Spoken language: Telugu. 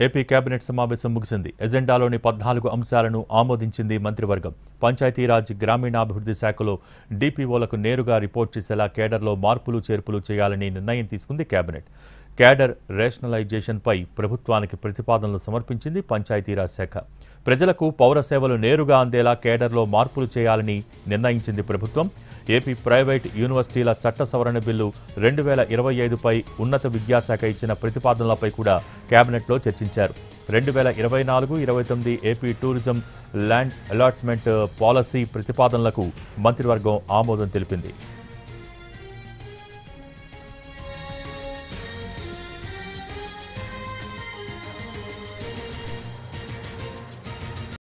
ఏపీ కేబినెట్ సమావేశం ముగిసింది. ఎజెండాలోని 14 అంశాలను ఆమోదించింది మంత్రివర్గం. పంచాయతీరాజ్ గ్రామీణాభివృద్ధి శాఖలో డీపీఓలకు నేరుగా రిపోర్ట్ చేసేలా కేడర్లో మార్పులు చేర్పులు చేయాలని నిర్ణయం తీసుకుంది కేబినెట్. కేడర్ రేషనలైజేషన్పై ప్రభుత్వానికి ప్రతిపాదనలు సమర్పించింది పంచాయతీరాజ్ శాఖ. ప్రజలకు పౌర సేవలు నేరుగా అందేలా కేడర్లో మార్పులు చేయాలని నిర్ణయించింది ప్రభుత్వం. ఏపీ ప్రైవేట్ యూనివర్సిటీల చట్ట సవరణ బిల్లు 2025పై ఉన్నత విద్యాశాఖ ఇచ్చిన ప్రతిపాదనలపై కూడా కేబినెట్లో చర్చించారు. 2024-29 AP tourism land allotment policy ప్రతిపాదనలకు మంత్రివర్గం ఆమోదం తెలిపింది.